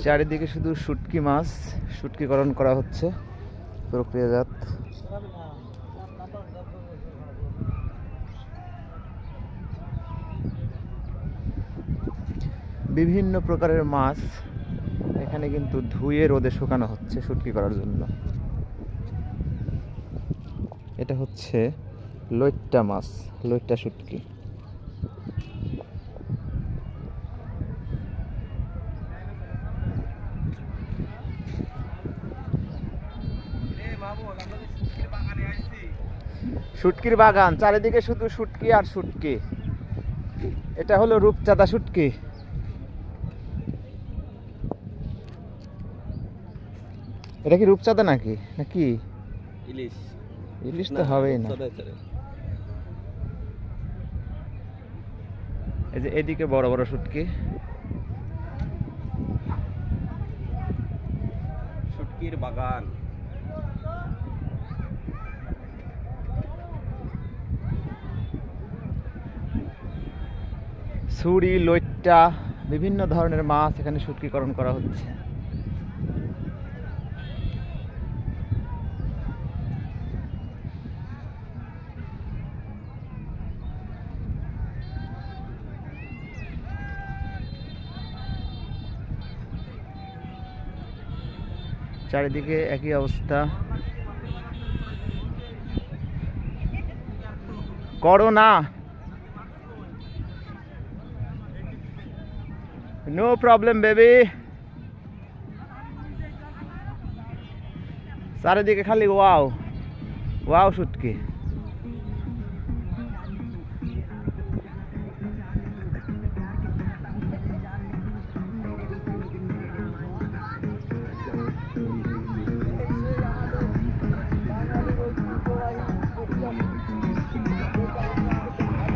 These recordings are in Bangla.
চারিদিকে শুধু শুটকি মাছ, শুটকিকরণ করা হচ্ছে প্রক্রিয়াজাত। বিভিন্ন প্রকারের মাছ এখানে কিন্তু ধুয়ে রোদে শুকানো হচ্ছে শুটকি করার জন্য। এটা হচ্ছে লইট্টা মাছ, লইট্টা শুটকি। শুটকির বাগান, চারিদিকে শুধু শুটকি আর শুটকি। এটা হলো রূপচাঁদা শুটকি। এটা কি রূপচাঁদা নাকি নাকি ইলিশ? ইলিশ তো হবেই না। এই যে এদিকে বড় বড় শুটকি, শুটকির বাগান। ছুরি, লইট্টা, বিভিন্ন ধরনের মাছ এখানে শুটকিকরণ করা হচ্ছে। চারিদিকে একই অবস্থা। করো না, নো প্রবলেম বেবি। চারিদিকে খালি ওয়াও ওয়াও শুটকি।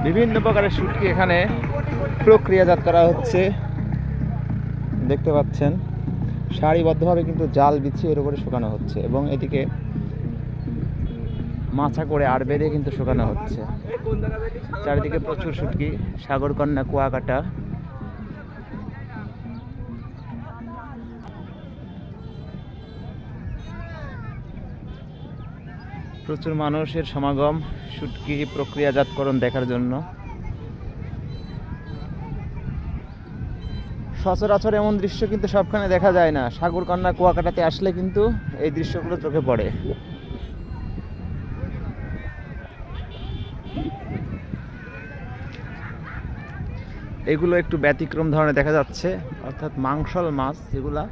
বিভিন্ন প্রকারের শুটকি এখানে প্রক্রিয়াজাত করা হচ্ছে, দেখতে পাচ্ছেন। সারিবদ্ধভাবে কিন্তু জাল বিছিয়ে এর উপরে শুকানো হচ্ছে এবং এদিকে মাছা করে আর বেঁধে কিন্তু শুকানো হচ্ছে। চারিদিকে প্রচুর শুটকি, সাগরকন্যা, কুয়াকাটা। প্রচুর মানুষের সমাগম শুটকি প্রক্রিয়াজাতকরণ দেখার জন্য। সচরাচর এমন দৃশ্য কিন্তু সবখানে দেখা যায় না। সাগরকন্যা, কুয়াকাটাতে আসলে কিন্তু এই দৃশ্যগুলো চোখে পড়ে। এগুলো একটু ব্যতিক্রম ধরনের দেখা যাচ্ছে, অর্থাৎ মাংসল মাছ যেগুলা,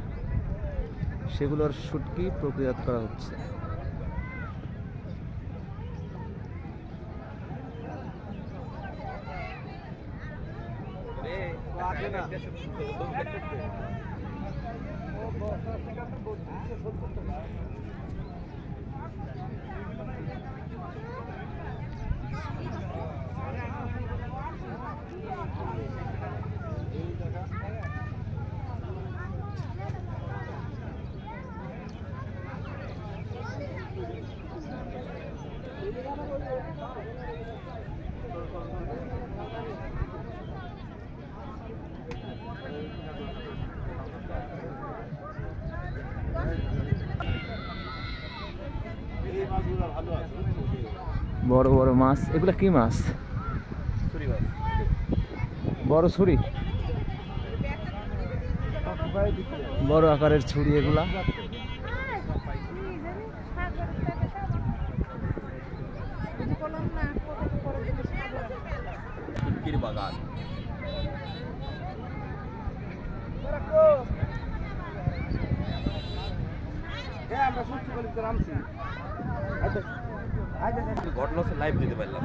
সেগুলোর শুটকি প্রক্রিয়াজাত করা হচ্ছে। বড় বড় মাছ, এগুলা কি মাছ? বড় ছুরি, বড় আকারের ছুরি এগুলা। শুটকির বাগান। ঘটনা হচ্ছে লাইভ দিতে পারলাম।